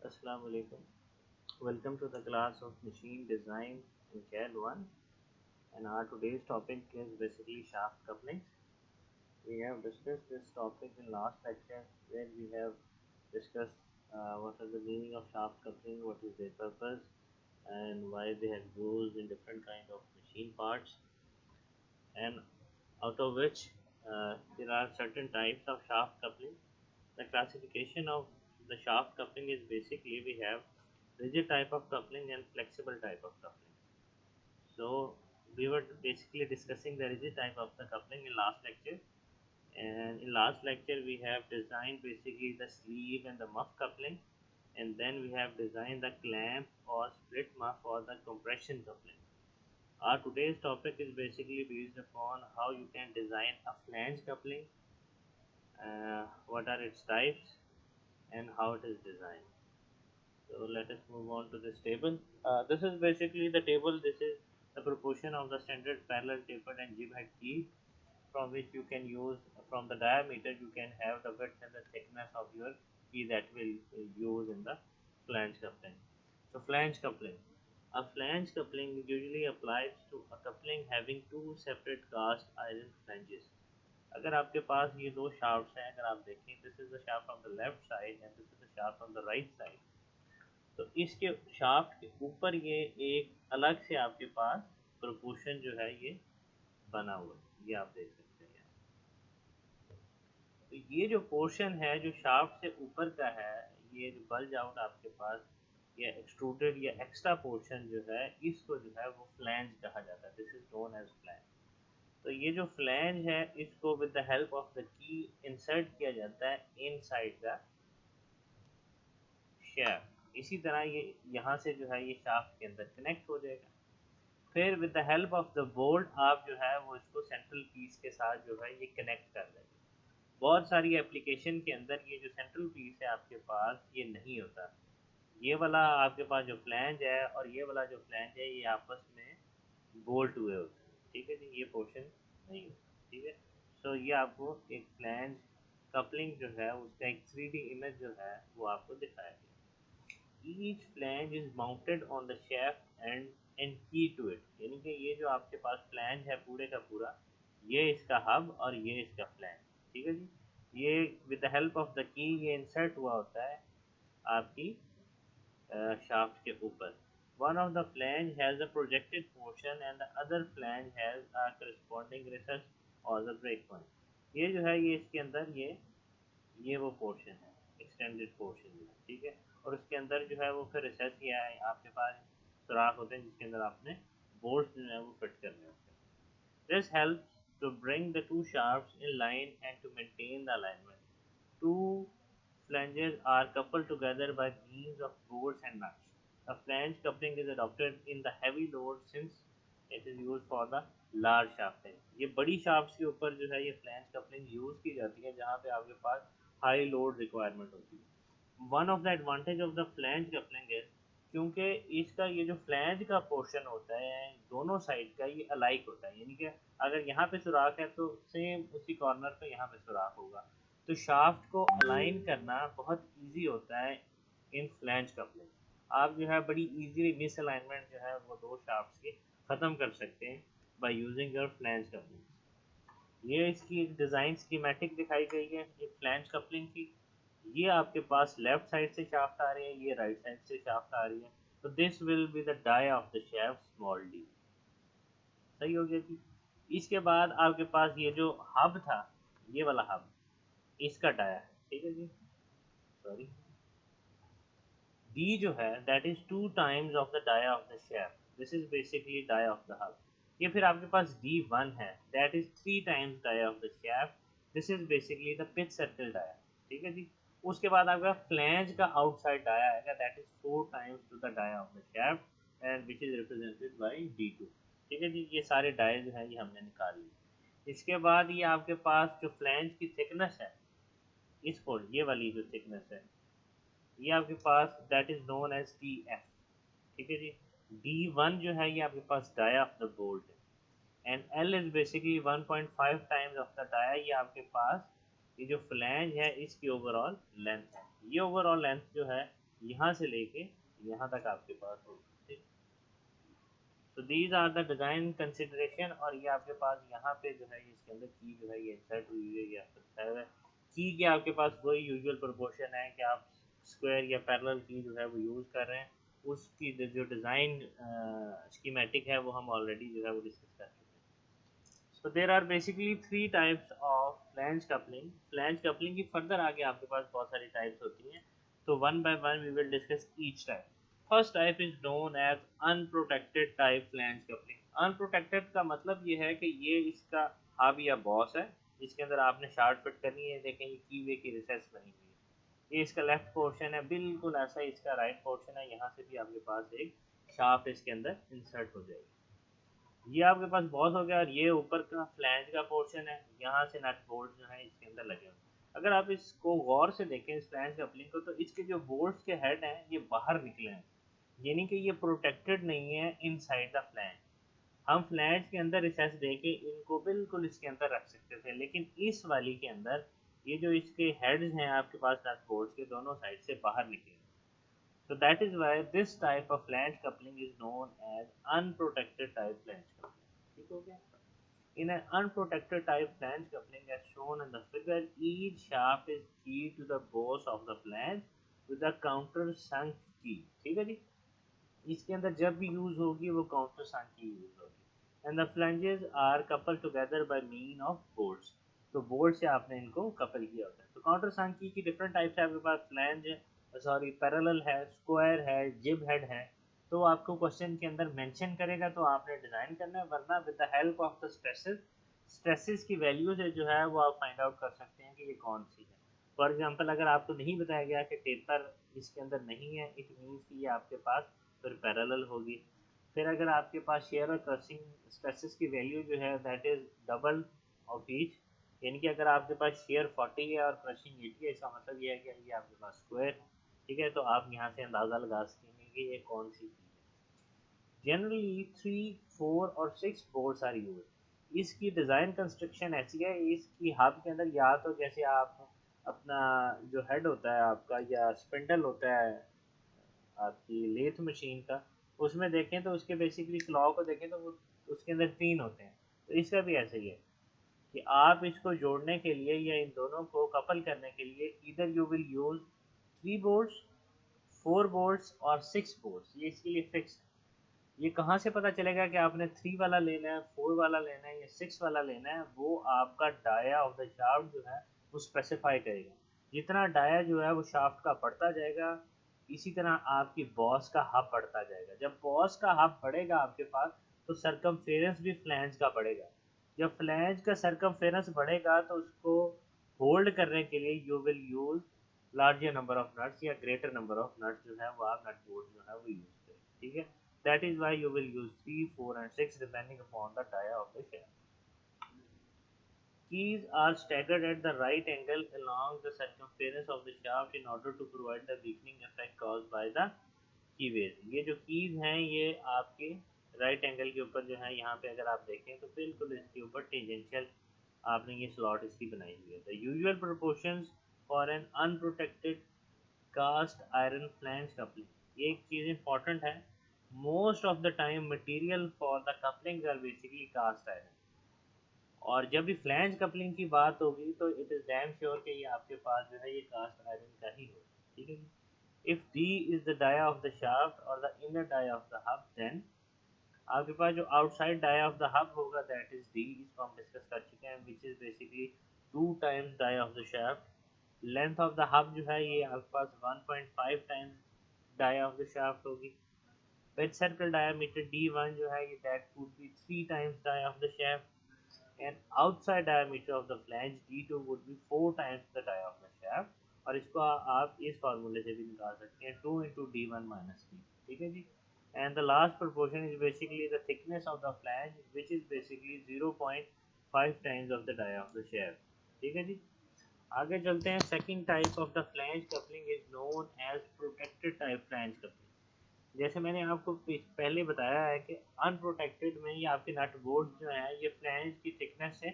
Assalamu alaikum. Welcome to the class of machine design in CAD 1, and our today's topic is basically shaft couplings. We have discussed this topic in last lecture where we have discussed what are the meaning of shaft coupling, what is their purpose, and why they have used in different kind of machine parts, and out of which there are certain types of shaft coupling. The classification of the shaft coupling is basically we have rigid type of coupling and flexible type of coupling. So we were basically discussing the rigid type of the coupling in last lecture, and in last lecture we have designed basically the sleeve and the muff coupling, and then we have designed the clamp or split muff or the compression coupling. Our today's topic is basically based upon how you can design a flange coupling, what are its types, and how it is designed. So let us move on to this table. This is basically the table. This is the proportion of the standard parallel tapered and jib head key, from which you can use from the diameter you can have the width and the thickness of your key that will use in the flange coupling. So flange coupling. A flange coupling usually applies to a coupling having two separate cast iron flanges. अगर आपके पास ये दो shaft हैं, अगर आप देखें, this is the shaft on the left side and this is the shaft on the right side, तो इसके शाफ्ट के ऊपर ये एक अलग से आपके पास प्रोपोर्शन जो है ये बना हुआ है, ये आप देख सकते हैं। तो ये जो पोर्शन है जो शाफ्ट से ऊपर का है, ये जो बल्ज आउट आपके पास या एक्सट्रूडेड या एक्स्ट्रा पोर्शन जो है, इसको जो है वो फ्लैंज कहा जाता है। This is known as flange. तो ये जो फ्लैंज है इसको with the help of the key insert किया जाता है इनसाइड द शाफ्ट। इसी तरह ये यहाँ से जो है ये शाफ्ट के अंदर कनेक्ट हो जाएगा। फिर with the help of the bolt आप जो है वो इसको सेंट्रल पीस के साथ जो है ये कनेक्ट कर देंगे। बहुत सारी एप्लीकेशन के अंदर ये जो सेंट्रल पीस है आपके पास ये नहीं होता। ये वाला आपके पास जो फ्लैंज है और ये वाला जो फ्लैंज है ये आपस में बोल्ट हुए होते हैं, ठीक है जी, ये पोर्शन नहीं होता, ठीक है। सो ये आपको एक फ्लैंज कपलिंग जो है उसका एक 3D इमेज जो है वो आपको दिखाया गया। Each flange is mounted on the shaft and key to it, यानी कि ये जो आपके पास फ्लैंज है पूरे का पूरा, ये इसका हब और ये इसका फ्लैंज, ठीक है जी। ये with the help of the की ये इंसर्ट हुआ होता है आपकी shaft के ऊपर। One of the flange has a projected portion and the other flange has a corresponding recess or the break point. ये जो है ये इसके अंदर ये वो पोर्शन है, एक्सटेंडेड पोर्शन है, ठीक है। और उसके अंदर जो है वो फिर रिसेस किया है, आपके पास सुराख होते हैं जिसके अंदर आपने बोल्ट्स जो है वो फिट करने होते हैं। This helps to bring the two shafts in line and to maintain the alignment. Two flanges are coupled together by means of bolts and nuts. A flange coupling is adopted in the heavy load since it is used for the large shafting. ये बड़ी shaft के ऊपर जो है ये flange coupling use की जाती है जहाँ पे आपके पास हाई लोड रिक्वायरमेंट होती है। One of the advantage of the flange coupling is क्योंकि इसका ये जो फ्लैंज का पोर्शन होता है दोनों साइड का ये अलाइक होता है, यानी कि अगर यहाँ पे सुराख है तो सेम उसी कॉर्नर पे यहाँ पे सुराख होगा। तो शाफ्ट को अलाइन करना बहुत इजी होता है इन फ्लैंज कपलिंग। आप जो है बड़ी इजीली मिस अलाइनमेंट जो है वो दो शाफ्ट के ख़त्म कर सकते हैं by using your flange coupling. ये इसकी एक डिज़ाइन स्कीमेटिक दिखाई गई है एक फ्लैंज कपलिंग की। ये आपके पास लेफ्ट साइड से शाफ्ट आ रही है, ये राइट साइड से शाफ्ट आ रही है। तो this will be the dia of the shaft small d. सही हो गया जी। इसके बाद आपके पास ये जो हब था, ये वाला हब, इसका डाया है, ठीक है जी। सॉरी, डी जो है that is two times of the dia of the shaft. This is basically dia of the hub. ये फिर आपके पास D1 है that is three times dia of the shaft. This is basically the pitch circle dia, ठीक है जी। उसके बाद आपका फ्लैंज का आउटसाइड डाया आएगा that is four times to the dia of the shaft and which is represented by D2, ठीक है जी। ये सारे डाए जो है ये हमने निकाल लिए। इसके बाद ये आपके पास जो फ्लैंज की थिकनेस है, इसको ये वाली जो थिकनेस है ये आपके पास that is known as TF, ठीक है जी। D1 जो है ये आपके पास डाया ऑफ द बोल्ट है and L is basically 1.5 times of the dia. ये आपके पास ये जो फ्लैंज है इसकी ओवरऑल लेंथ है। ये ओवरऑल लेंथ जो है यहाँ से लेके यहाँ तक आपके पास होगा। ठीक, तो these are the design consideration. और ये आपके पास यहाँ पे जो है इसके अंदर की जो है ये इंसर्ट हुई है, ये आपको दिखाया हुआ है। की के आपके पास वही यूजुअल प्रोपोर्शन है कि आप स्क्वायर या पैरेलल की जो है वो यूज़ कर रहे हैं। उसकी जो डिज़ाइन स्कीमेटिक है वो हम ऑलरेडी जो है वो डिस्कस कर चुके हैं। So there are basically three types of flange coupling. Flange coupling की फर्दर आगे आपके पास बहुत सारी टाइप्स होती हैं, तो one by one we will discuss each type. First type is known as unprotected type flange coupling. Unprotected का मतलब ये है कि ये इसका हब या बॉस है, जिसके अंदर आपने शार्ट फिट करनी है। देखें ये कीवे की रिसेस बनी हुई है, ये इसका लेफ्ट पोर्शन है, बिल्कुल ऐसा ही इसका राइट पोर्शन है। यहाँ से भी आपके पास एक शाफ्ट इसके अंदर इंसर्ट हो जाएगी। ये आपके पास बॉस हो गया, और ये ऊपर का फ्लैंज का पोर्शन है, यहाँ से नट बोल्ट जो है इसके अंदर लगे हुए। अगर आप इसको गौर से देखें इस फ्लैंज कपलिंग को, तो इसके जो बोल्ट्स के हेड हैं ये बाहर निकले हैं, यानी कि ये प्रोटेक्टेड नहीं है इनसाइड द फ्लैंज। हम फ्लैंज के अंदर रिसेस देके इनको बिल्कुल इसके अंदर रख सकते थे, लेकिन इस वाली के अंदर ये जो इसके हेड्स हैं आपके पास नट बोल्ट्स के दोनों साइड से बाहर निकले। So that is why this type of flange coupling is known as unprotected type flange coupling. ठीक हो गया? In an unprotected type flange coupling as shown in the figure, each shaft is keyed to the boss of the flange with a countersunk key. ठीक है जी? इसके अंदर जब भी use होगी वो countersunk की यूज होगी। And the flanges are coupled together by mean of bolts. तो बोल्ट से आपने इनको कपल किया होता है। तो countersunk की डिफरेंट टाइप्स है आपके पास, फ्लैंज सॉरी पैरेलल है, स्क्वायर है, जिब हेड है। तो आपको क्वेश्चन के अंदर मेंशन करेगा तो आपने डिजाइन करना है, वरना with the help of the stresses की वैल्यू से जो है वो आप फाइंड आउट कर सकते हैं कि ये कौन सी है। फॉर एग्जांपल अगर आपको नहीं बताया गया कि टेपर इसके अंदर नहीं है, इट मीन्स कि ये आपके पास फिर पैरेलल होगी। फिर अगर आपके पास शेयर और क्रशिंग स्ट्रेसेस की वैल्यू जो है that is double of each, यानी कि अगर आपके पास शेयर 40 है और क्रशिंग 80 है, इसका मतलब ये है कि ये आपके पास स्क्वायर। ठीक है, तो आप यहाँ से अंदाज़ा लगा सकते हैं कि ये कौन सी चीज़ है। जनरली 3, 4 और 6 बोर्ड्स आर यूज। इसकी डिज़ाइन कंस्ट्रक्शन ऐसी है, इसकी हब के अंदर या तो जैसे आप अपना जो हेड होता है आपका या स्पिंडल होता है आपकी लेथ मशीन का, उसमें देखें तो उसके बेसिकली क्लॉ को देखें तो वो उसके अंदर 3 होते हैं। तो इसका भी ऐसा ही है कि आप इसको जोड़ने के लिए या इन दोनों को कपल करने के लिए इधर you will use 3 bolts, 4 bolts और 6 बोल्ट्स। ये इसके लिए फिक्स है। ये कहाँ से पता चलेगा कि आपने 3 वाला लेना है, 4 वाला लेना है या 6 वाला लेना है? वो आपका डाया ऑफ द शाफ्ट जो है वो स्पेसिफाई करेगा। जितना डाया जो है वो शाफ्ट का बढ़ता जाएगा, इसी तरह आपकी बॉस का हब बढ़ता जाएगा। जब बॉस का हब बढ़ेगा आपके पास, तो सरकमफेरेंस भी फ्लैंज का बढ़ेगा। जब फ्लैंज का सरकमफेरेंस बढ़ेगा तो उसको होल्ड करने के लिए you will use larger number of nuts या ग्रेटर नंबर ऑफ नट्स जो है वो आप नट बोल्ट जो है वो यूज करें। ठीक है, that is why you will use 3, 4 and 6 depending upon the dia of the shaft. Keys are staggered at the right angle along the circumference of the shaft in order to provide the weakening effect caused by the keyways. ये जो keys हैं ये आपके right angle के ऊपर जो है, यहाँ पे अगर आप देखें तो बिल्कुल इसके ऊपर टेंजेंशियल आपने ये स्लॉट इसकी बनाई हुई है। The usual proportions for an unprotected cast iron flange coupling, ये एक चीज़ इंपॉर्टेंट है। Most of the time material for the coupling are basically cast iron, और जब भी फ्लैंज कपलिंग की बात होगी तो इट इज़ डैम श्योर कि ये आपके पास जो है ये कास्ट आयरन का ही होगा। ठीक है जी। If D is the dia of the shaft और the inner dia of the hub, then आपके पास जो outside dia of the hub होगा दैट इज डी, इसको हम डिस्कस कर चुके हैं, which is basically 2 times dia of the shaft. Length of the hub जो है ये आपके पास 1.5 times dia of the shaft होगी। With circle diameter D1 जो है ये that would be 3 times dia of the shaft, and outside diameter of the flange D2 would be 4 times the dia of the shaft। और इसको आप इस फार्मूले से भी निकाल सकते हैं 2 into D1 minus D। ठीक है जी। And the last proportion is basically the thickness of the flange which is basically 0.5 times of the dia of the shaft। ठीक है जी। आगे चलते हैं। Second type of the flange coupling is known as protected type flange coupling. जैसे मैंने आपको पहले बताया है कि अनप्रोटेक्टेड में ये आपके नट बोल्ट जो है ये फ्लैंज की थिकनेस से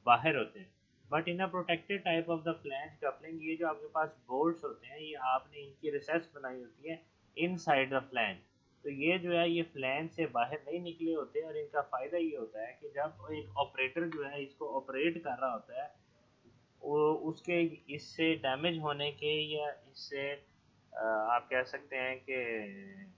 बाहर होते हैं। But in a protected type of the flange coupling, ये जो आपके पास बोल्ट्स होते हैं ये आपने इनकी रिसेस बनाई होती है इनसाइड द फ्लैंज। तो ये जो है ये फ्लैंज से बाहर नहीं निकले होते, और इनका फ़ायदा ये होता है कि जब एक ऑपरेटर जो है इसको ऑपरेट कर रहा होता है, वो उसके इससे डैमेज होने के या इससे आप कह सकते हैं कि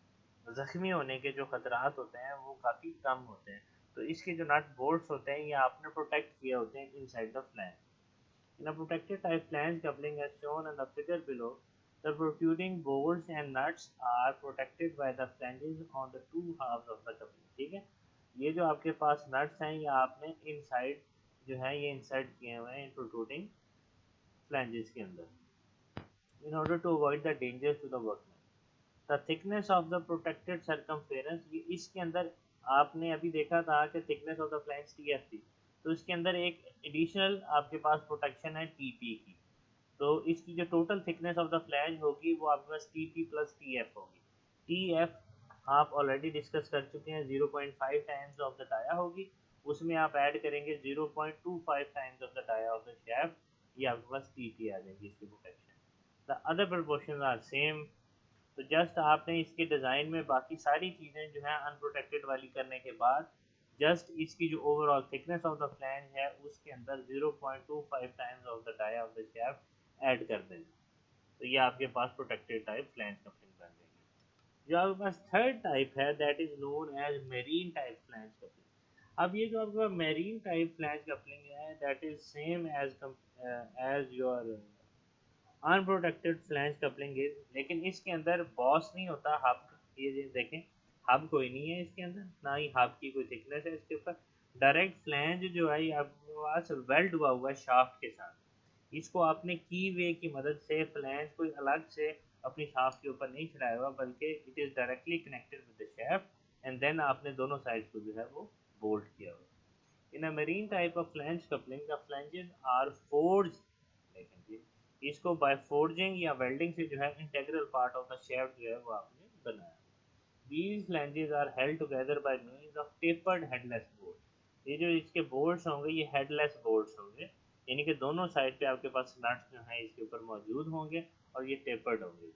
ज़ख्मी होने के जो खतरात होते हैं वो काफ़ी कम होते हैं। तो इसके जो नट बोल्ट्स होते हैं ये आपने प्रोटेक्ट किए होते हैं inside the flange. In a protected type flange coupling as shown in the figure below, the protruding bolts and nuts are protected by the flanges on the two halves of the coupling। ठीक है, ये जो आपके पास nuts हैं ये आपने inside जो है ये इंसर्ट किए हुए हैं इन प्रोट्रूडिंग फ्लैंजेस के अंदर, in order to avoid the dangers to the workman। The thickness of the protected circumference, ये इसके अंदर आपने अभी देखा था कि thickness of the flange TF थी, तो इसके अंदर एक एडिशनल आपके पास प्रोटेक्शन है टीपी की। तो इसकी जो total thickness of the flange होगी वो आपके पास टीपी प्लस टीएफ होगी। टीएफ आप ऑलरेडी डिस्कस कर चुके हैं, 0.5 टाइम्स ऑफ द डाया होगी, उसमें आप ऐड करेंगे 0.25 times of the dia of the shaft, ये आपके पास टीपी आ जाएगी इसकी प्रोटेक्शन। The other proportion are same. तो जस्ट आपने इसके डिज़ाइन में बाकी सारी चीज़ें जो है अनप्रोटेक्टेड वाली करने के बाद जस्ट इसकी जो overall thickness of the flange है उसके अंदर 0.25 times of the dia of the shaft add कर देंगे, तो ये आपके पास प्रोटेक्टेड टाइप फ्लैंज कपलिंग बन जाएगी। जो आपके पास थर्ड टाइप है that is known as marine type flange coupling. अब ये जो आपके पास मेरीन टाइप फ्लैंज कपलिंग है that is same as your unprotected flange coupling is, लेकिन इसके अंदर बॉस नहीं होता हब। ये देखें, हब कोई नहीं है इसके अंदर, ना ही हब की कोई थिकनेस है इसके ऊपर। डायरेक्ट फ्लैंज जो है ये आपके पास वेल्ड हुआ हुआ है शाफ्ट के साथ। इसको आपने की वे की मदद से फ्लैंज कोई अलग से अपनी शाफ्ट के ऊपर नहीं चढ़ाया हुआ, बल्कि it is directly connected with the shaft, and then आपने दोनों साइड को जो है वो बोल्ट किया हुआ। In a marine type of flange coupling the flanges are forged, इसको बाय फोर्जिंग या वेल्डिंग से जो है integral part of the shaft जो है वो आपने बनाया। These flanges are held together by means of tapered headless bolts। ये जो इसके बोल्ट्स होंगे ये हेडलेस बोल्ट्स होंगे, यानी कि दोनों साइड पे आपके पास नट्स जो है इसके ऊपर मौजूद होंगे और ये टेपर्ड होंगे।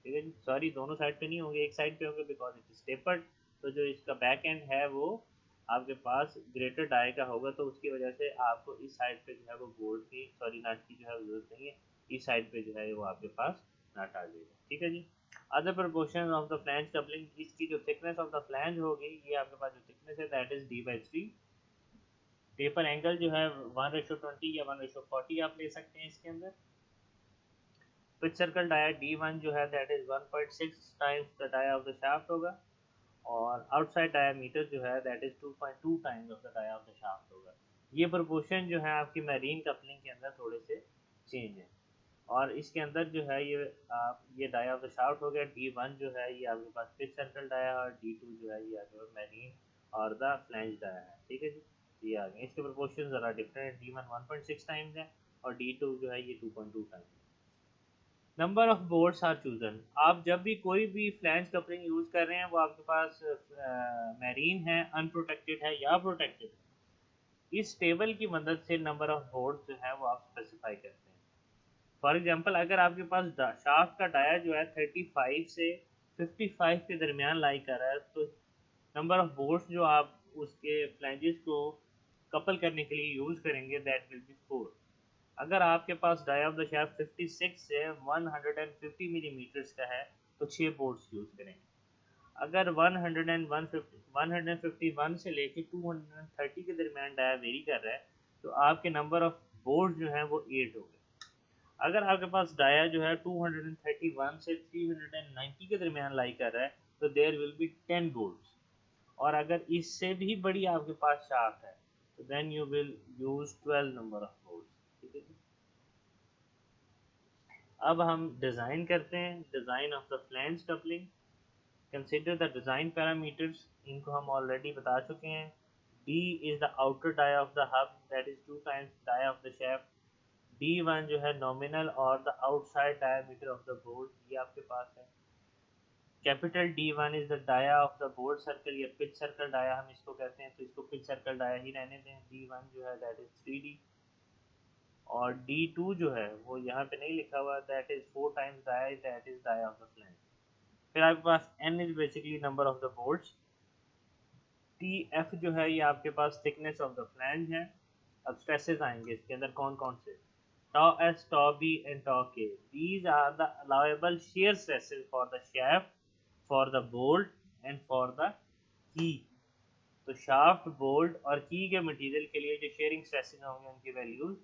ठीक है जी, सॉरी दोनों साइड पे नहीं होंगे, एक साइड पे होंगे बिकॉज इट इज टेपर्ड। तो जो इसका बैक एंड है वो आपके पास ग्रेटर डाई का होगा, तो उसकी वजह से आपको इस साइड पे जो है वो बोल्ट की सॉरी नट की जो है जरूरत नहीं है, इस साइड पे जो है वो आपके पास नट आ जाएगा। ठीक है जी। Other proportion of the flange coupling, इसकी जो थिकनेस ऑफ द फ्लैंज होगी ये आपके पास जो थिकनेस है that is D/3। Taper angle जो है 1:20 या 1:40 आप ले सकते हैं इसके अंदर। पिच सर्कल डाया D1 जो है that is 1.6 times the dia of the shaft होगा, और आउटसाइड डायामीटर जो है that is 2.2 times of the dia of the shaft होगा। ये प्रोपोर्शन जो है आपकी मैरीन कपलिंग के अंदर थोड़े से चेंज है, और इसके अंदर जो है ये डाया ऑफ द शाफ्ट हो गया। D1 जो है ये आपके पास पिच सर्कल डाया, और D2 जो है ये आपके पास मैरीन और द फ्लैंज डाया है। ठीक है जी, ये आ गए, इसके प्रोपोर्शन ज़रा डिफरेंट है, D1 1.6 टाइम्स है और D2 जो है ये 2.2 times. Number of boards are chosen, आप जब भी कोई भी फ्लैंज कपलिंग यूज़ कर रहे हैं वो आपके पास मैरीन है, अनप्रोटेक्टेड है या प्रोटेक्टेड है, इस टेबल की मदद से नंबर ऑफ बोर्ड्स जो है वो आप स्पेसिफाई करते हैं। फॉर एग्जांपल अगर आपके पास शाफ्ट का डाया जो है 35 से 55 के दरमियान लाई कर रहा है, तो नंबर ऑफ बोर्ड्स जो आप उसके फ्लैंजेस को कपल करने के लिए यूज़ करेंगे दैट विल बी 4। अगर आपके पास डाया ऑफ द शाफ्ट 56 से 150 मिलीमीटर्स का है तो 6 बोर्ड्स यूज़ करेंगे। अगर 151 से लेके 230 के दरमियान डाया वेरी कर रहा है तो आपके नंबर ऑफ बोर्ड जो है वो 8 हो गए। अगर आपके पास डाया जो है 231 से 390 के दरमियान लाई कर रहा है तो देयर विल बी 10 बोर्ड्स, और अगर इससे भी बड़ी आपके पास शाफ्ट है तो then you will use 12 number of boards. ठीक है, अब हम डिज़ाइन करते हैं, design of the flange coupling. Consider the design parameters, इनको हम ऑलरेडी बता चुके हैं। D is the outer dia of the hub that is 2 times dia of the shaft. D1 जो है नॉमिनल और the outside diameter of the board, ये आपके पास है। Capital D1 is the dia of the board circle या pitch circle dia हम इसको कहते हैं, तो इसको पिच सर्कल डाया ही रहने दें। D1 जो है दैट इज़ 3D। और D2 जो है वो यहाँ पे नहीं लिखा हुआ, that is 4 times dia, that is dia of the flange. फिर आपके पास N is basically number of the bolts, TF जो है ये आपके पास थिकनेस ऑफ द फ्लैंज है। अब स्ट्रेसेस आएंगे इसके अंदर कौन कौन से, tau S, tau B and tau K. These are the allowable shear stresses for the shaft, for the bolt and for the key. तो शाफ्ट, बोल्ट और की के मटेरियल के लिए जो शेयरिंग स्ट्रेसेस होंगे उनकी वैल्यूज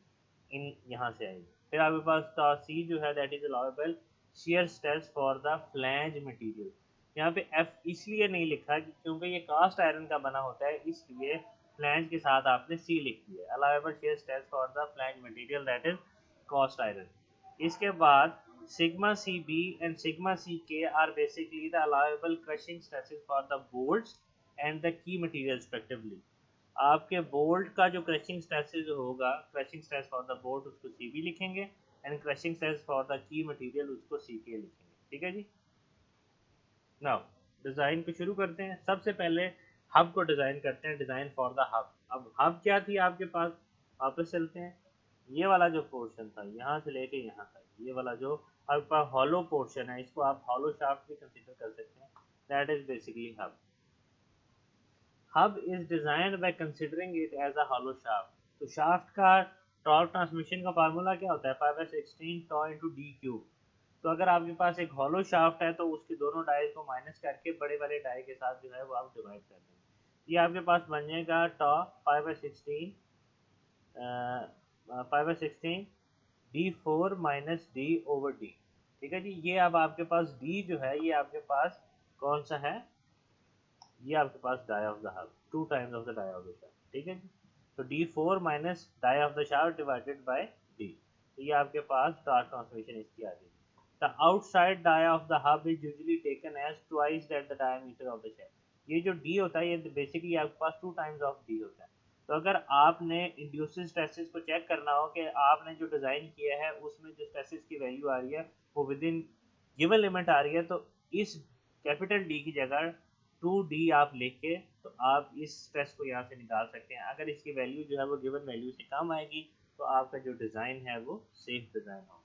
इन यहाँ से आएगी। फिर आपके पास tau C जो है that is allowable shear stress for the flange material. यहाँ पे F इसलिए नहीं लिखा क्योंकि ये कास्ट आयरन का बना होता है, इसलिए फ्लैंज के साथ आपने C लिख दिया, allowable shear stress for the flange material that is cast iron. इसके बाद sigma CB and sigma CK are basically the allowable crushing stresses for the bolts and the key material respectively. आपके bolt का जो crushing stresses होगा, crushing stress for the bolt उसको CB लिखेंगे and crushing stress for the की material उसको CK लिखेंगे। ठीक है जी। नाउ डिजाइन को शुरू करते हैं। सबसे पहले हब को डिजाइन करते हैं, डिजाइन फॉर द हब। अब हब क्या थी आपके पास, वापस चलते हैं। ये वाला जो पोर्शन था यहाँ से लेके यहाँ तक, ये वाला जो आपके पास हॉलो पोर्शन है, इसको आप हॉलो शाफ्ट भी कंसीडर कर सकते हैं, that is basically hub. Hub is designed by considering it as a hollow shaft. तो शाफ्ट का टॉर्क ट्रांसमिशन का फार्मूला क्या होता है, 5/16 टॉ इनटू डी क्यूब। तो अगर आपके पास एक हॉलो शाफ्ट है तो उसके दोनों डाई को माइनस करके बड़े वाले डाई के साथ जो है वो आप डिवाइड कर देंगे। ये आपके पास बन जाएगा टॉ 5/16 5/16 D4 minus D over D. ठीक है जी। ये अब आपके पास डी जो है ये आपके पास कौन सा है, ये आपके पास dia of the hub, 2 times of the dia of the shaft. ठीक है जी। तो D4 minus dia of the shaft divided by D, तो ये आपके पास टॉर्क ट्रांसमिशन इसकी आ जाएगी। The outside die of the hub is usually taken as twice that the diameter of the shaft. ये जो D होता है ये बेसिकली आपके पास 2 टाइम्स ऑफ D होता है। तो अगर आपने इंड्यूस्ड स्ट्रेसेस को चेक करना हो कि आपने जो डिज़ाइन किया है उसमें जो स्ट्रेसेस की वैल्यू आ रही है वो विद इन गिवन लिमिट आ रही है, तो इस कैपिटल डी की जगह 2D आप लेके तो आप इस स्ट्रेस को यहाँ से निकाल सकते हैं। अगर इसकी वैल्यू जो है वो गिवन वैल्यू से कम आएगी तो आपका जो डिज़ाइन है वो सेफ डिज़ाइन होगा।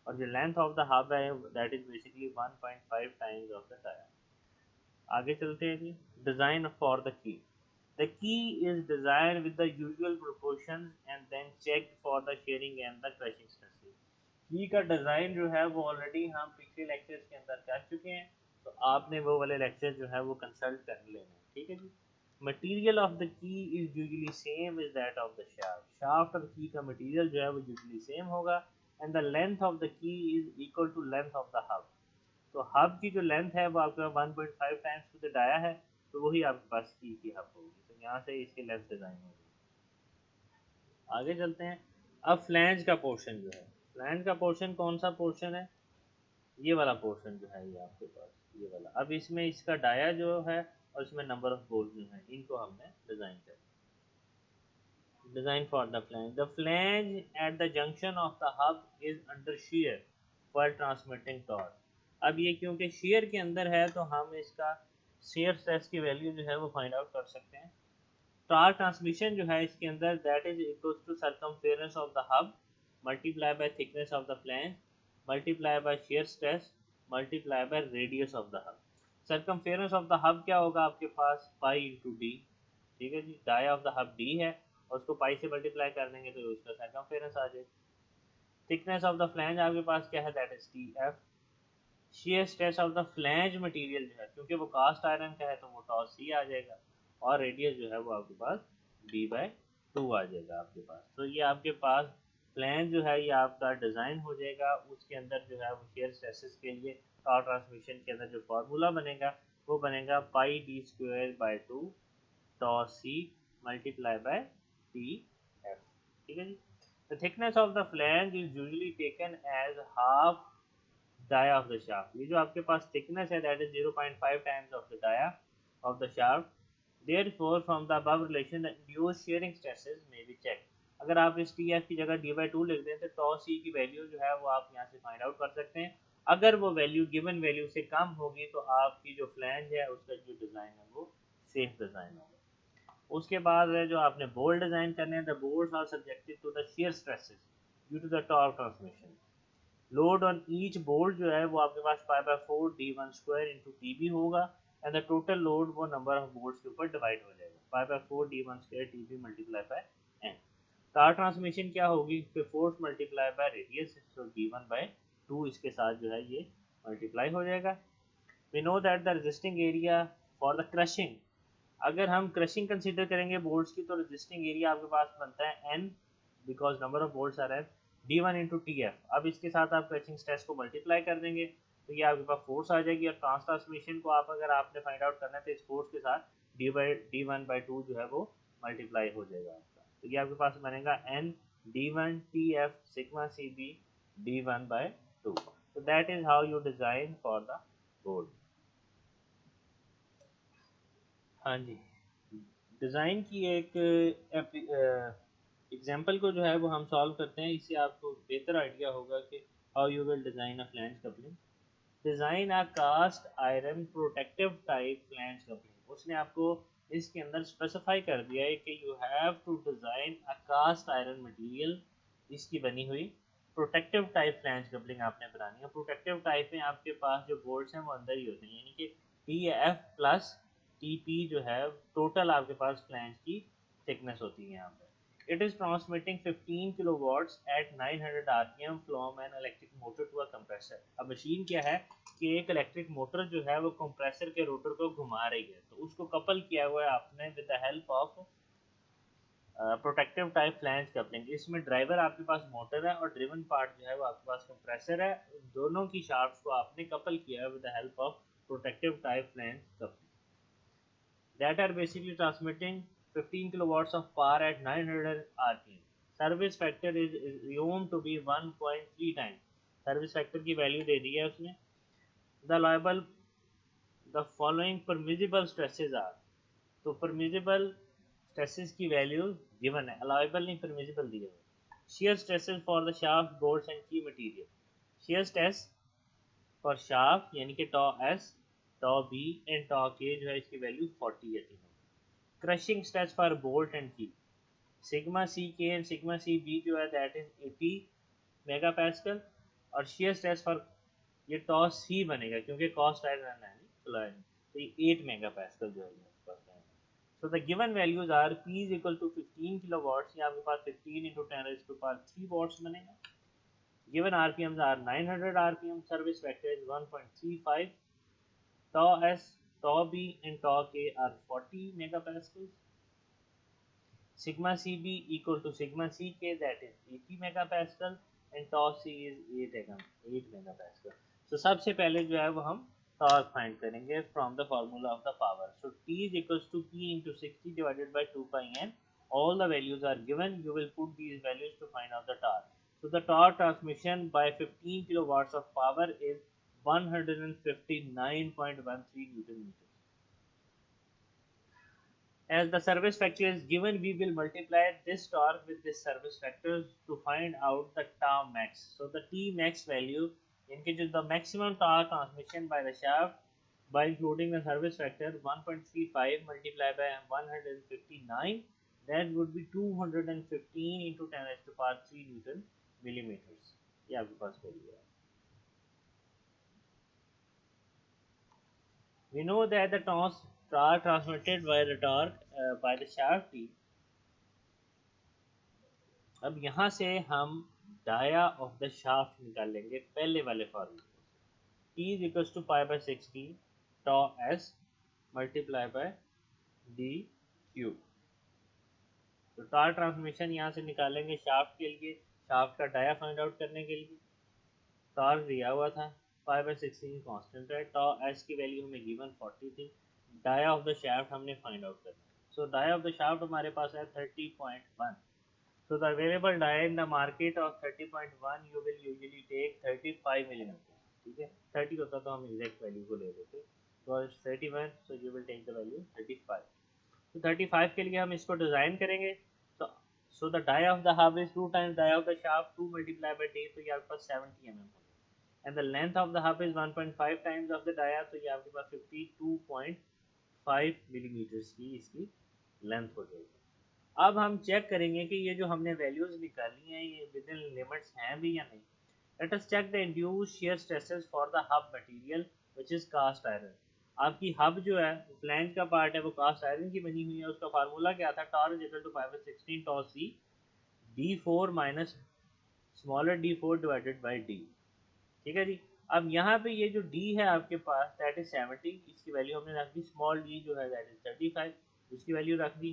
और जो लेंथ ऑफ द हब है that is basically 1.5 times of the tyre. आगे चलते हैं जी। Design for the key. The key is design with the usual proportions and then check for the shearing and the crushing stresses. Key का design जो है वो already हम पिछले लेक्चर्स के अंदर कर चुके हैं, तो आपने वो वाले लेक्चर जो है वो कंसल्ट कर लेना है। ठीक है जी। Material of the key is usually same is that of the shaft. Shaft और की का मटेरियल जो है वो यूजुअली सेम होगा and the length of the key is equal to length of the hub. तो हब की जो length है वो आपके 1.5 टाइम्स टू द डाया है, तो वही आपके पास की हब होगी। तो यहाँ से इसकी लेंथ डिजाइन होगी। आगे चलते हैं। अब फ्लैंज का पोर्शन जो है, फ्लैंज का पोर्शन कौन सा पोर्शन है, ये वाला पोर्शन जो है ये आपके पास ये वाला। अब इसमें इसका डाया जो है और इसमें नंबर ऑफ बोल्ट जो है इनको हमने डिजाइन कर। Design for the flange. The flange at the junction of the hub is under shear while transmitting torque. अब ये क्योंकि shear के अंदर है तो हम इसका shear stress की वैल्यू जो है वो फाइंड आउट कर सकते हैं। टॉर्क ट्रांसमिशन जो है इसके अंदर that is equals to circumference of the hub multiply by thickness of the flange multiply by shear stress multiply by radius of the hub. Circumference of the hub क्या होगा आपके पास, पाई इंटू डी। ठीक है जी। Dia of the hub D है और उसको पाई से मल्टीप्लाई कर देंगे तो उसका सर्कमफेरेंस आ जाएगा। थिकनेस ऑफ द फ्लैंज आपके पास क्या है, that is TF. Shear stress of the flange material जो है क्योंकि वो कास्ट आयरन का है तो वो टॉस सी आ जाएगा और रेडियस जो है वो आपके पास b/2 आ जाएगा आपके पास। तो ये आपके पास फ्लैंज जो है ये आपका डिज़ाइन हो जाएगा। उसके अंदर जो है वो शेयर स्ट्रेसेस के लिए टॉर्क ट्रांसमिशन के अंदर जो फार्मूला बनेगा वो बनेगा pi d²/2 tau c multiply by TF। ठीक है जी। The thickness of the flange is usually taken as half dia of the shaft. ये जो आपके पास thickness है that is 0.5 times of the dia of the shaft. Therefore, from the above relation, the induced shearing stresses may be checked. अगर आप इस TF की जगह d/2 लिख दें तो tau c की वैल्यू जो है वो आप यहाँ से फाइंड आउट कर सकते हैं। अगर वो वैल्यू गिवन वैल्यू से कम होगी तो आपकी जो फ्लैंज है उसका जो डिज़ाइन है वो सेफ डिज़ाइन होगा। उसके बाद जो आपने बोल्ट डिजाइन करने हैं, the bolts are subjected to the shear stresses. Due to the torque transmission. Load on each bolt जो है वो आपके पास pi by 4 d1 square into T B होगा, एंड द टोटल लोड वो नंबर ऑफ बोल्ट्स के ऊपर divide हो जाएगा, pi by 4 d1 square T B multiply by N. Car transmission क्या होगी, फिर force multiply by radius, so d1 by 2 इसके साथ जो है ये मल्टीप्लाई हो जाएगा। We know that the resisting area for the crushing, अगर हम क्रशिंग कंसीडर करेंगे बोल्ट्स की, तो रेजिस्टिंग एरिया आपके पास बनता है n, because number of bolts are n, d one into t f. अब इसके साथ आप क्रशिंग स्ट्रेस को मल्टीप्लाई कर देंगे तो ये आपके पास फोर्स आ जाएगी, और ट्रांसमिशन को आप अगर आपने फाइंड आउट करना है तो इस फोर्स के साथ डी1 बाई 2 जो है वो मल्टीप्लाई हो जाएगा आपका, तो ये आपके पास बनेगा n d1 tf sigma c b d1 by 2। so that is how you design for the board। हाँ जी, डिज़ाइन की एक एग्जांपल को जो है वो हम सॉल्व करते हैं, इससे आपको बेहतर आइडिया होगा कि how you will design a flange coupling. Design a cast iron protective type flange coupling, उसने आपको इसके अंदर स्पेसिफाई कर दिया है कि you have to design a cast iron material, इसकी बनी हुई प्रोटेक्टिव टाइप फ्लैंज कपलिंग आपने बनानी है। प्रोटेक्टिव टाइप में आपके पास जो बोल्ट्स हैं वो अंदर ही होते हैं, यानी कि T F plus T P जो है टोटल आपके पास फ्लैंज की थिकनेस होती है यहाँ पर। It is transmitting 15 kilowatts at 900 RPM from an electric motor to a compressor. अब मशीन क्या है कि एक इलेक्ट्रिक मोटर जो है वो कंप्रेसर के रोटर को घुमा रही है, तो उसको कपल किया हुआ है आपने with the help of protective type flange coupling. इसमें ड्राइवर आपके पास मोटर है और ड्रिवन पार्ट जो है वो आपके पास कंप्रेसर है, दोनों की शाफ्ट को आपने कपल किया है with the help of protective type flange coupling that are basically transmitting 15 kilowatts of power at 900 rpm। Service factor is assumed to be 1.3 time, service factor की वैल्यू दे दी है उसने। The liable the following permissible stresses are, तो permissible stresses की value given है, allowable नहीं permissible दिया हुआ। Shear stresses for the shaft bolts and key material, shear stress for shaft यानी कि tau S, tau B and tau K जो है इसकी वैल्यू 40 आती है। Crushing stress for bolt and की, सिग्मा सी के एंड सिग्मा सी बी जो है दैट इज 80 मेगा पैस्कल, और शेयर स्ट्रेस फॉर ये टॉ सी बनेगा क्योंकि कॉस्ट आयरन है तो ये 8 मेगा पैस्कल जो है so the given values are P is equal to 15 kilo watts, ये आपके पास 15 इंटू 10⁻³ वाट्स बनेगा। Given RPMs are 900 RPM, service factor is 1.35, tau s, tau b and tau k are 40 megapascals. Sigma cb equal to sigma ck, that is 80 megapascal, and tau c is 8 megapascal। So सबसे पहले जो है वो हम torque find करेंगे from the formula of the power. So T is equals to P into 60 divided by 2 pi n। All the values are given. You will put these values to find out the torque. So the torque transmission by 15 kilowatts of power is 159.13 Newton meters। As the service factor is given, we will multiply this torque with this service factor to find out the tau max। So the T max value, in which is the maximum torque transmission by the shaft by including the service factor 1.35 multiplied by 159, that would be 215 into 10⁻³ Newton millimeters। ये आपके पास value है। We know that the torque transmitted by the torque by the shaft T। अब यहाँ से हम dia of the shaft निकालेंगे पहले वाले फार्मूले से। T is equals to pi by 60 tau s multiply by d cube. तो टार ट्रांसमिशन यहाँ से निकालेंगे शाफ्ट के लिए, शाफ्ट का डाया फाइंड आउट करने के लिए। टार दिया हुआ था, pi by 16 कांस्टेंट है, tau s की वैल्यू हमें गिवन 40 थी, डाया ऑफ द शाफ्ट हमने फाइंड आउट करना। सो डाया ऑफ द शाफ्ट हमारे पास है 30.1। So the available die in the market of 30.1 you will usually take 35 millimeter। ठीक है, 30 होता तो हम एग्जैक्ट वैल्यू को ले लेते, तो 31, so you will take the value 35। तो 35 के लिए हम इसको डिजाइन करेंगे। तो so the die of the hub is 2 times die of the shaft, 2 multiplied by 10, तो ये आपके पास 70 mm होगा। and the length of the hub is 1.5 times of the dia, तो ये आपके पास 52.5 millimeters की इसकी लेंथ हो जाएगी। अब हम चेक करेंगे कि ये जो हमने वैल्यूज निकाली हैं ये विद इन लिमिट्स हैं भी या नहीं। Let us check the induced shear stresses for the hub material which is cast iron. आपकी हब जो है फ्लैंज का पार्ट है वो कास्ट आयरन की बनी हुई है। उसका फार्मूला क्या था, tau is equal to 5/16 tau c d4 minus smaller d4 divided by d। ठीक है जी। अब यहाँ पे ये जो d है आपके पास दैट इज 70, इसकी वैल्यू हमने रख दी। स्मॉल d जो है दैट इज 35, उसकी वैल्यू रख दी।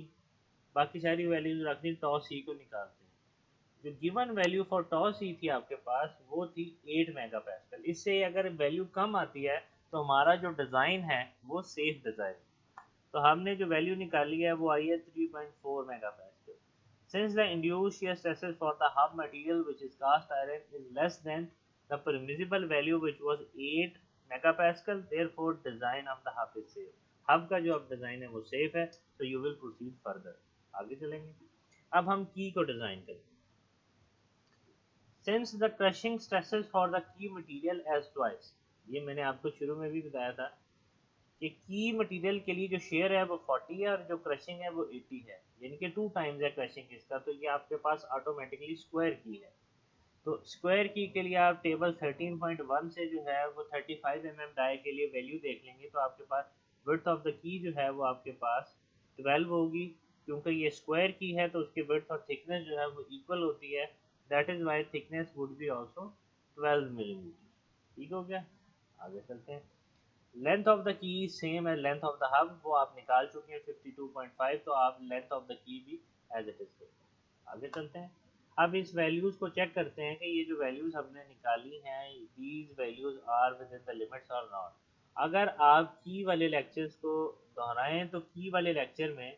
बाकी सारी वैल्यूज रख दी। टॉ सी को निकालते हैं। जो गिवन वैल्यू फॉर टॉ सी थी आपके पास वो थी 8 मेगा पास्कल। इससे अगर वैल्यू कम आती है तो हमारा जो डिज़ाइन है वो सेफ डिज़ाइन। तो हमने जो वैल्यू निकाली है वो आई है 3.4 mega pascal. Since the induced shear stresses for the hub material which is cast iron is less than the permissible value which was 8 megapascal, therefore design of the hub is safe. Hub का जो अब design है वो safe है। तो you will proceed further, आगे चलेंगे। अब हम की को डिज़ाइन करेंगे। Since the crushing stresses for the key material as twice, ये मैंने आपको शुरू में भी बताया था कि की मटेरियल के लिए जो शेयर है वो 40 है और जो क्रशिंग है वो 80 है, यानी कि 2 टाइम्स है क्रशिंग इसका। तो ये आपके पास ऑटोमेटिकली स्क्वायर की है। तो स्क्वायर की के लिए आप टेबल 13.1 से जो है वो 35 डाई के लिए वैल्यू देख लेंगे। तो आपके पास विड्थ ऑफ द की जो है वो आपके पास 12 होगी। क्योंकि ये स्क्वायर की है तो उसकी विड्थ और थिकनेस जो है वो इक्वल होती है। That is why thickness would be also 12 millimetre. ठीक हो गया, आगे चलते हैं। Length of the key same है लेंथ ऑफ द हब, वो आप निकाल चुके हैं 52.5। तो आप लेंथ ऑफ द की भी एज इट इज। आगे चलते हैं। अब इस वैल्यूज को चेक करते हैं कि ये जो वैल्यूज हमने निकाली हैं these values are within the limits और नॉट। अगर आप की वाले लेक्चर्स को दोहराएं तो की वाले लेक्चर में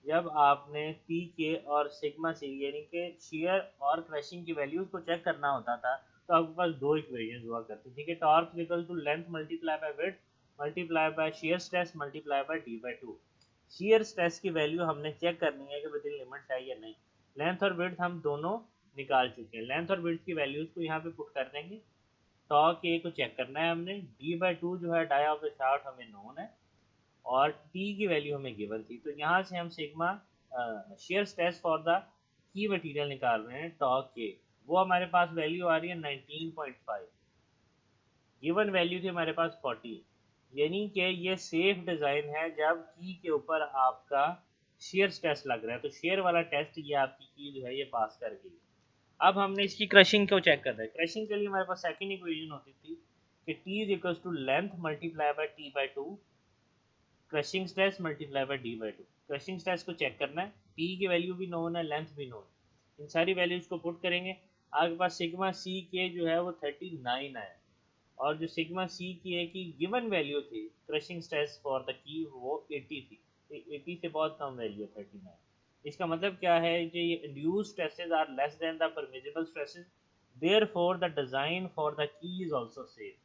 जब आपने पी के और सिग्मा सी यानी कि शेयर और क्रशिंग की वैल्यूज को चेक करना होता था तो आपके पास दो इक्वेशन हुआ करती थी कि torque equal to length multiply by width multiply by shear stress multiply by d/2। Shear stress की वैल्यू हमने चेक करनी है कि विद इन लिमिट्स है या नहीं। लेंथ और विड्थ हम दोनों निकाल चुके हैं। लेंथ और विड्थ की वैल्यूज को यहाँ पे पुट कर देंगे। टॉ के को चेक करना है हमने। d/2 जो है डाया ऑफ द शाफ्ट हमें नोन है और टी की वैल्यू हमें गिवन थी। तो यहाँ से हम sigma share stress for the की मटेरियल निकाल रहे हैं टॉ के। वो हमारे पास वैल्यू आ रही है 19.5। गिवन वैल्यू थी हमारे पास 40, यानी कि ये सेफ डिज़ाइन है जब की के ऊपर आपका शेयर स्ट्रेस लग रहा है। तो शेयर वाला टेस्ट ये आपकी की जो है ये पास कर गई। अब हमने इसकी क्रशिंग को चेक करना है। क्रशिंग के लिए हमारे पास सेकंड इक्वेशन होती थी कि T is equal to length multiply by t/2 crushing stress multiply by d/2। Crushing stress को चेक करना है। टी की वैल्यू भी नोन है, लेंथ भी नोन है। इन सारी वैल्यूज को पुट करेंगे। आपके पास सिग्मा सी के जो है वो 39 है और जो सिग्मा सी की है की गिवन वैल्यू थी क्रशिंग स्ट्रेस फॉर द की वो 80 थी। तो 80 से बहुत कम वैल्यू है 39। इसका मतलब क्या है कि ये induced stresses are less than the permissible stresses, therefore the design for the key is also safe.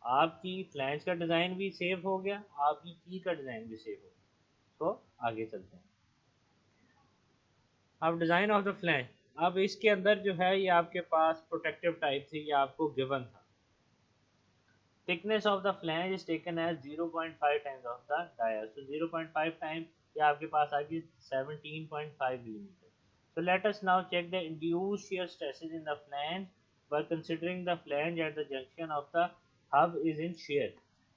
आपकी फ्लैंज का डिजाइन भी सेफ हो गया, आपकी की का डिजाइन भी सेफ हो गया। तो आगे चलते हैं। अब डिजाइन ऑफ द फ्लैंज। अब इसके अंदर जो है ये आपके पास प्रोटेक्टिव टाइप थी, ये आपको गिवन था। thickness of the flange is taken as 0.5 times of the dia, so 0.5 times ये आपके पास आ गई 17.5 millimeter. So let us now check the induced shear stresses in the flange by considering the flange at the junction of the hub is in shear.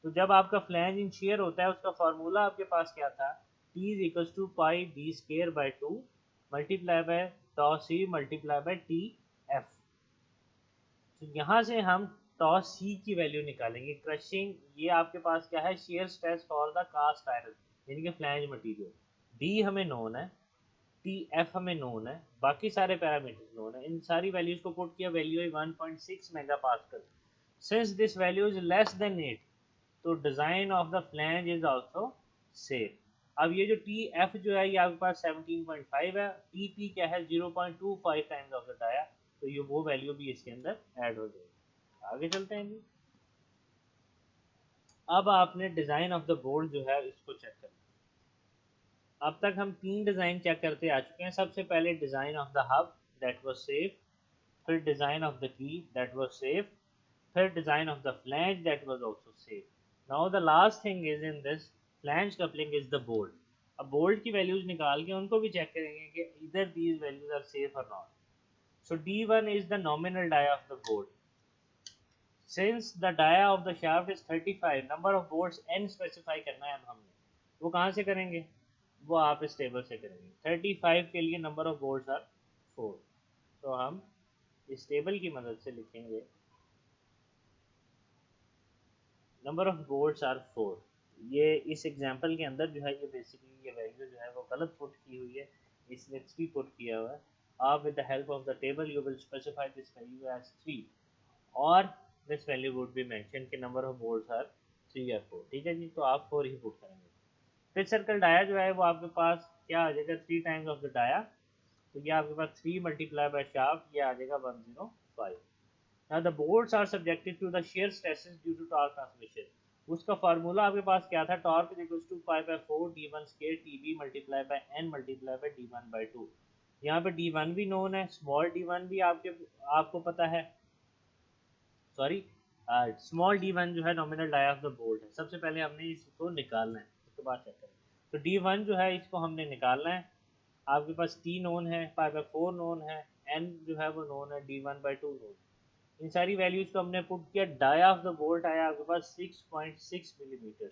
तो जब आपका flange इन share होता है उसका formula आपके पास क्या था, T is equals to pi d square by 2 multiply by tau c multiply by T f। तो यहाँ से हम टॉस सी की वैल्यू निकालेंगे। क्रशिंग ये आपके पास क्या है, shear stress for the cast iron यानी कि फ्लैंज मटेरियल। डी हमें नोन है, टी एफ हमें नोन है, बाकी सारे पैरामीटर्स नोन है। इन सारी वैल्यूज को पुट किया, वैल्यू है 1.6 mega pascal. Since this value is less than 8 तो design of the flange is also safe. अब ये जो टी एफ जो है ये आपके पास 17.5 है, टी पी क्या है 0.25 टाइम्स ऑफ द डाया। तो ये वो वैल्यू भी इसके अंदर ऐड हो जाएगी। आगे चलते हैं जी। अब आपने डिजाइन ऑफ द बोर्ड जो है इसको चेक करना। अब तक हम तीन डिजाइन चेक करते आ चुके हैं। सबसे पहले design of the hub that was safe, फिर design of the key that was safe, फिर design of the flange that was also safe. Now the last thing is in this flange coupling is the bolt. अब bolt की values निकाल के उनको भी check करेंगे कि इधर दीज वैल्यूज आर सेफ और not. So D1 is the nominal dia of the bolt. Since the dia of the shaft is 35, number of bolts n specify करना है अब हमने. वो कहाँ से करेंगे? वो आप इस टेबल से करेंगे. 35 के लिए नंबर ऑफ बोल्ट्स आर 4. तो हम इस टेबल की मदद से लिखेंगे नंबर ऑफ बोल्ट्स आर 4. ये इस एग्जांपल के अंदर जो है ये बेसिकली ये वैल्यू जो है वो गलत पुट की हुई है, इसने 3 पुट किया हुआ है. आप with the help of the table you will specify this value as 3 और this value would be mention कि नंबर ऑफ बोल्ट्स आर 3 और 4. ठीक है जी, तो आप 4 ही पुट करेंगे. फिर सर्कल डाया जो है वो आपके पास क्या आ जाएगा, 3 टाइम्स ऑफ द डाया. तो ये आपके पास 3 मल्टीप्लाई बाय शाफ्ट, ये आ जाएगा 105. Now the bolts are subjected to the shear stresses due to torque transmission. उसका फार्मूला आपके पास क्या था, torque is equal to 5/4 d1 square tb multiply by n multiply by d1/2. यहाँ पे d1 भी नोन है, स्मॉल d1 भी आपको पता है, सॉरी स्मॉल d1 जो है nominal dia of the bolt है. सबसे पहले हमने इसको निकालना है, उसके बाद चेक करें. तो d1 जो है इसको हमने निकालना है. आपके पास t नोन है, 5/4 नोन है, n जो है वो नोन है, d1/2 नोन है. इन सारी वैल्यूज को हमने पुट किया. डाया ऑफ द बोल्ट आया आपके पास 6.6 मिलीमीटर.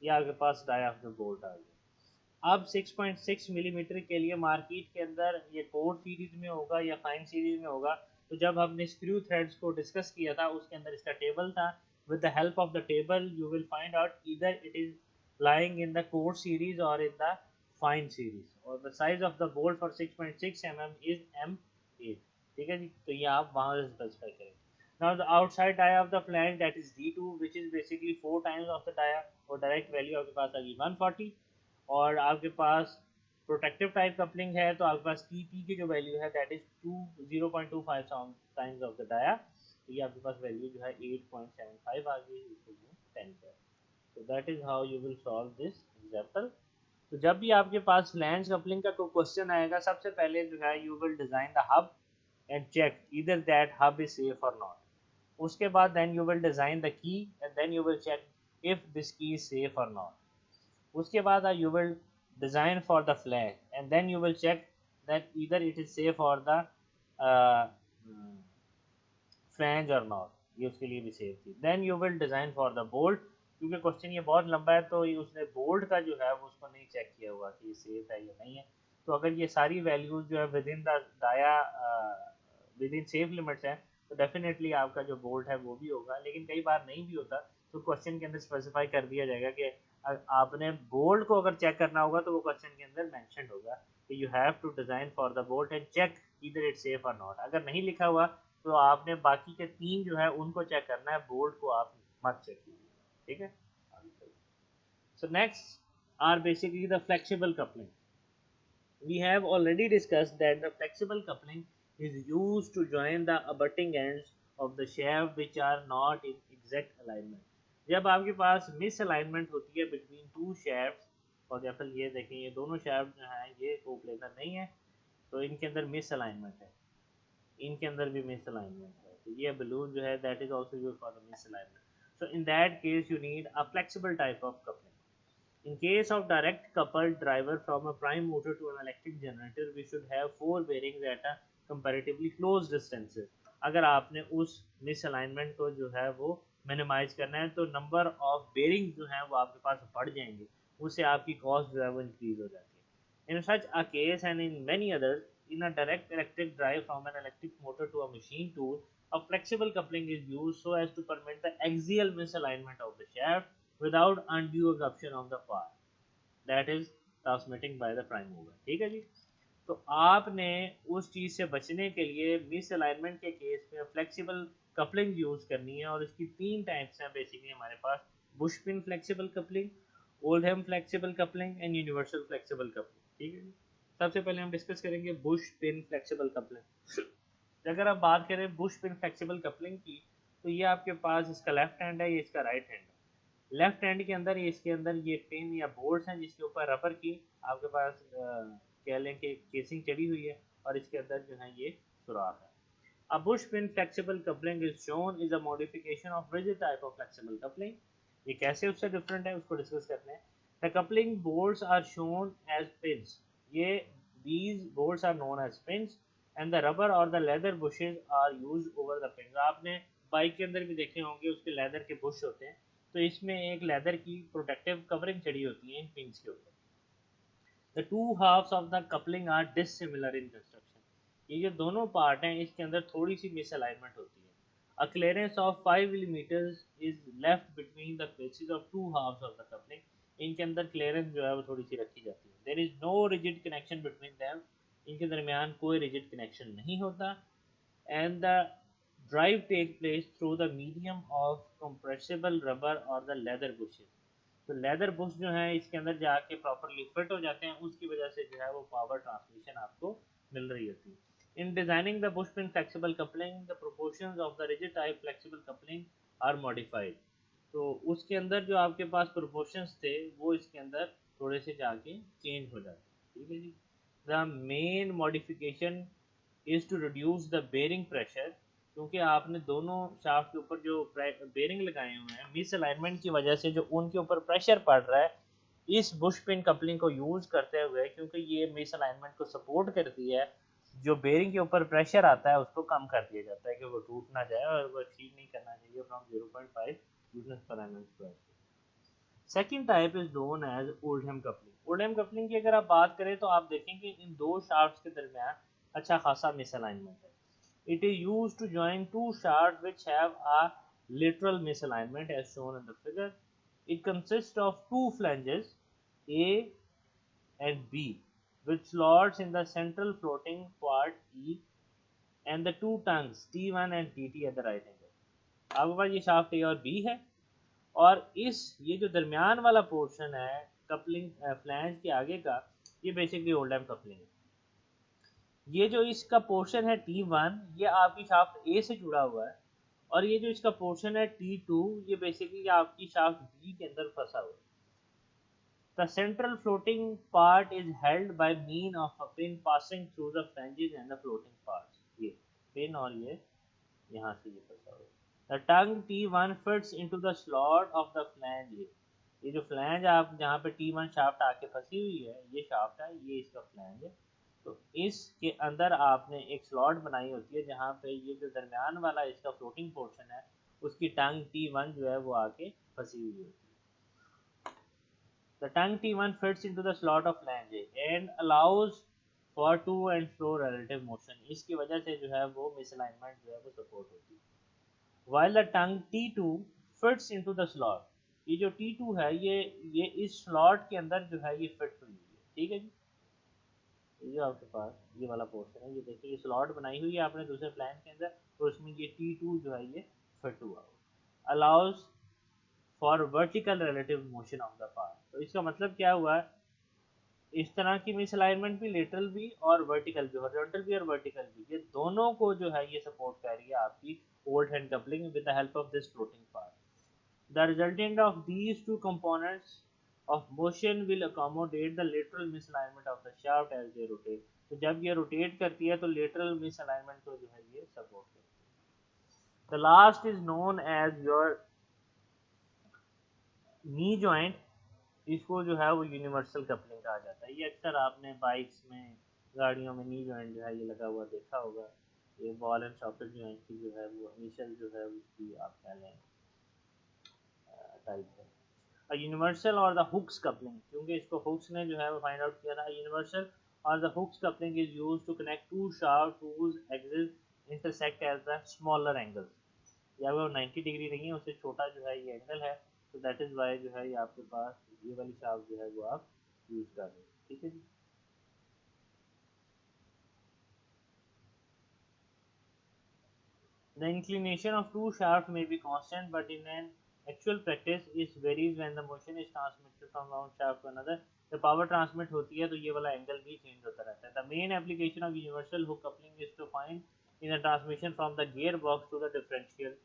ये आपके पास डाया ऑफ द बोल्ट आ गया. अब 6.6 मिलीमीटर के लिए मार्केट के अंदर ये कोड सीरीज में होगा या फाइन सीरीज में होगा. तो जब हमने स्क्रू थ्रेड्स को डिस्कस किया था उसके अंदर इसका टेबल था. With the help of the table you will find out either it is lying in the core series or in the fine series. और the size of the bolt for 6.6 mm is M8. ठीक है जी, तो ये आप वहाँ से specify करेंगे. Now the outside dia of the flange that is D2 which is basically 4 times of the dia और डायरेक्ट वैल्यू आपके पास आ गई 140. और आपके पास प्रोटेक्टिव टाइप कपलिंग है तो आपके पास TP की जो वैल्यू है that is 0.25 times of the dia. तो ये आपके पास वैल्यू जो है 8.75 आ गई, 10 है. So that is how you will solve this example. तो जब भी आपके पास फ्लैंज कपलिंग का कोई क्वेश्चन आएगा सबसे पहले जो है you will design the hub and check either that hub is safe or not. उसके बाद then you will design the key and then you will check if this key is safe or not. उसके बाद you will design for the flange and then you will check that either it is safe for the uh, flange or not. ये उसके लिए भी safe थी. Then you will design for the bolt. क्योंकि question ये बहुत लंबा है तो उसने बोल्ट का जो है वो उसको नहीं चेक किया हुआ कि ये सेफ है या नहीं है. तो अगर ये सारी वैल्यूज जो है within the dia within safe limits है तो डेफिनेटली आपका जो बोल्ट है वो भी होगा. लेकिन कई बार नहीं भी होता तो क्वेश्चन के अंदर स्पेसिफाई कर दिया जाएगा कि आपने बोल्ट को अगर चेक करना होगा तो वो क्वेश्चन के अंदर मैंशन होगा कि you have to design for the bolt and check either it safe और नॉट. अगर नहीं लिखा हुआ तो आपने बाकी के 3 जो है उनको चेक करना है, बोल्ट को आप मत चेक कीजिए. ठीक है. So next are basically the flexible coupling. We have already discussed that the flexible coupling is used to join the abutting ends of the shaft which are not in exact alignment. जब आपके पास misalignment होती है between two shafts, for example ये देखें ये दोनों shaft जो हैं ये कोप्लेनर नहीं है तो इनके अंदर misalignment है, इनके अंदर भी misalignment है. तो ये balloon जो है that is also used for the misalignment. So in that case you need a flexible type of coupling. In case of direct coupled driver from a prime motor to an electric generator, we should have 4 bearings at a comparatively close distances. अगर आपने उस misalignment को जो है वो minimise करना है तो नंबर ऑफ बेरिंग्स जो हैं वो आपके पास बढ़ जाएंगे, उससे आपकी कॉस्ट जो है वो इंक्रीज हो जाती है. In such a case and in many others, in a direct electric drive from an electric motor to a machine tool, a flexible coupling is used so as to permit the axial misalignment of the shaft without undue exertion of the power that is transmitting by the prime mover. ठीक है जी. तो आपने उस चीज से बचने के लिए मिसअलाइनमेंट के केस में फ्लेक्सिबल कपलिंग यूज करनी है और इसकी 3 टाइप्स हैं बेसिकली हमारे पास. Bush pin flexible coupling, Oldham flexible coupling and universal flexible coupling. ठीक है जी. सबसे पहले हम डिस्कस करेंगे बुश पिन फ्लेक्सिबल कपलिंग. अगर आप बात करें बुश पिन फ्लेक्सिबल कपलिंग की तो ये आपके पास इसका लेफ्ट हैंड है, ये इसका राइट हैंड है. लेफ्ट हैंड के अंदर इसके अंदर ये पिन या बोल्ट्स हैं जिसके ऊपर रबर की आपके पास कह लें कि केसिंग चढ़ी हुई है और इसके अंदर जो है ये सुराख है. A bush pin flexible coupling is shown is a modification of rigid type of flexible coupling. ये कैसे उससे डिफरेंट है उसको डिस्कस करते हैं. The coupling bolts are shown as pins. ये these bolts are known as pins and the rubber or the leather bushes are used over the pins. आपने bike के अंदर भी देखे होंगे उसके लेदर के बुश होते हैं, तो इसमें एक लेदर की प्रोटेक्टिव कवरिंग चढ़ी होती है इन पिंस के ऊपर. The two halves of the coupling are dissimilar in construction. ये जो दोनों पार्ट हैं इसके अंदर थोड़ी सी मिसअलाइनमेंट होती है. A clearance of 5 millimeters is left between the faces of two halves of the coupling. इनके अंदर क्लियरेंस जो है वो थोड़ी सी रखी जाती है. There is no rigid connection between them. इनके दरमियान कोई rigid connection नहीं होता. And the drive takes place through the medium of compressible rubber or the leather bushes. तो लेदर बुश जो है इसके अंदर जाके प्रॉपरली फिट हो जाते हैं, उसकी वजह से जो है वो पावर ट्रांसमिशन आपको मिल रही होती है. In designing the bush pin flexible coupling the proportions of the rigid type flexible coupling are modified. तो उसके अंदर जो आपके पास प्रोपोर्शंस थे वो इसके अंदर थोड़े से जाके चेंज हो जाते हैं. ठीक है जी. The main modification is to reduce the bearing pressure, क्योंकि आपने दोनों शाफ्ट के ऊपर जो बेरिंग लगाए हुए हैं मिस अलाइनमेंट की वजह से जो उनके ऊपर प्रेशर पड़ रहा है इस बुश पिन कपलिंग को यूज करते हुए, क्योंकि ये मिस अलाइनमेंट को सपोर्ट करती है, जो बेरिंग के ऊपर प्रेशर आता है उसको कम कर दिया जाता है कि वो टूट ना जाए और वो अचीव नहीं करना चाहिए फ्रॉम 0.5 न्यूटन पर mm square. Second type is known as Oldham coupling. Oldham coupling की अगर आप बात करें तो आप देखेंगे इन दो शाफ्ट के दरमियान अच्छा खासा मिस अलाइनमेंट है. It is used to join two shafts which have a lateral misalignment as shown in the figure. It consists of two flanges A and B with slots in the central floating part E and the two tongues T1 and TT at the right angle. आपके पास ये shaft A और B है और इस ये जो दरमियान वाला पोर्शन है कपलिंग फ्लैंज के आगे का, ये बेसिकली ओल्डहम कपलिंग है. ये जो इसका पोर्शन है T1 ये आपकी शाफ्ट A से जुड़ा हुआ है और ये जो इसका पोर्शन है T2 ये बेसिकली आपकी शाफ्ट B के अंदर फंसा हुआ है. The central floating part is held by mean of a pin passing through the flanges and the floating parts. ये पिन और ये यहाँ से ये फंसा हुआ है. The tongue T1 fits into the slot of the flange. ये जो फ्लैंज आप जहाँ पे T1 शाफ्ट आके फंसी हुई है ये शाफ्ट है, ये इसका फ्लैंज है. तो इसके अंदर आपने एक स्लॉट बनाई होती है जहाँ पे ये जो दरमियान वाला इसका फ्लोटिंग पोर्शन है उसकी टंग T1 जो है वो आके फंसी हुई होती है. The tongue T1 fits into the slot of flange and allows for to and fro relative motion. इसकी वजह से जो है वो मिसअलाइनमेंट जो है वो सपोर्ट होती है. While the tongue T2 fits into the slot. ये जो T2 है ये इस स्लॉट के अंदर जो है ये फिट हुई है. ठीक है जी. ये आपके पास ये वाला पोर्शन है, ये देखिए ये स्लॉट बनाई हुई है आपने दूसरे प्लान के अंदर और उसमें ये T2 जो है ये फिट हुआ हो. Allows for vertical relative motion of the part. तो इसका मतलब क्या हुआ, इस तरह की मिसअलाइनमेंट भी लेटरल भी और वर्टिकल भी, हॉरिजॉन्टल भी और वर्टिकल भी, ये दोनों को जो है ये सपोर्ट कर रही है आपकी old hand coupling with the help of this floating part. The resultant of these two components of motion will accommodate the lateral misalignment of the shaft as they rotate. तो जब ये रोटेट करती है तो lateral misalignment को जो है ये सपोर्ट करती है. The last is known as your knee joint. इसको जो है वो यूनिवर्सल कपलिंग कहा जाता है. ये अक्सर आपने बाइक्स में गाड़ियों में नी जॉइंट जो है ये लगा हुआ देखा होगा. ये बॉल एंड सॉकेट जॉइंट की जो है वो इनिशियल जो है उसकी आप कह लें टाइप है. यूनिवर्सल और द हुक्स कपलिंग, क्योंकि इसको हुक्स ने जो है वो फाइंड आउट किया था. यूनिवर्सल और the Hooke's coupling is used to connect two shaft whose axis intersect at the smaller angle. या वो 90 डिग्री नहीं है, उससे छोटा जो है ये एंगल है, तो दैट इज वाई जो है ये आपके पास ये वाली शाफ्ट जो है वो आप यूज कर रहे हैं. ठीक है जी. The inclination of two shafts may be constant, but in an actual practice it varies when the motion is transmitted from one shaft to another. The power transmit होती है तो ये वाला एंगल भी चेंज होता रहता है. The main application of universal hook coupling is to find in the transmission from the gearbox to the differential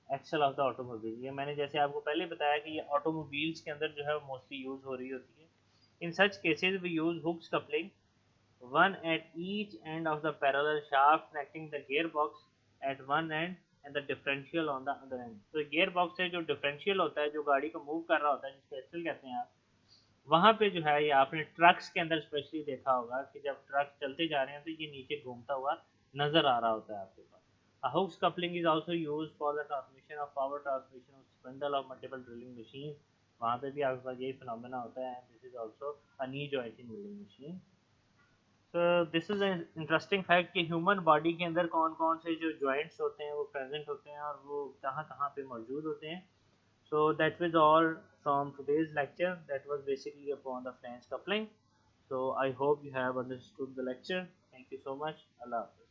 axle of the automobile. ये मैंने जैसे आपको पहले बताया कि ये automobiles के अंदर जो है मोस्टली यूज हो रही होती है. In such cases we use hooks coupling, one at each end of the parallel shaft connecting the gearbox at one end and the differential on the other end. तो gear box है जो differential होता है जो गाड़ी को move कर रहा होता है जिसको एक्सेल कहते हैं आप, वहाँ पे जो है ये आपने ट्रक्स के अंदर स्पेशली देखा होगा कि जब ट्रक चलते जा रहे हैं तो ये नीचे घूमता हुआ नजर आ रहा होता है आपके पास. A hooks coupling is also used for the transmission of power transmission of spindle of multiple drilling machines. वहाँ पे भी आपके पास यही फिनोमेना होता है. This is also a knee joint in milling machine. So this is an interesting fact कि human body के अंदर कौन कौन से जो जॉइंट्स होते हैं वो प्रेजेंट होते हैं और वो कहाँ कहाँ पे मौजूद होते हैं. So that was all from today's lecture. That was basically upon the flange coupling. So I hope you have understood the lecture. Thank you so much. Allah Hafiz.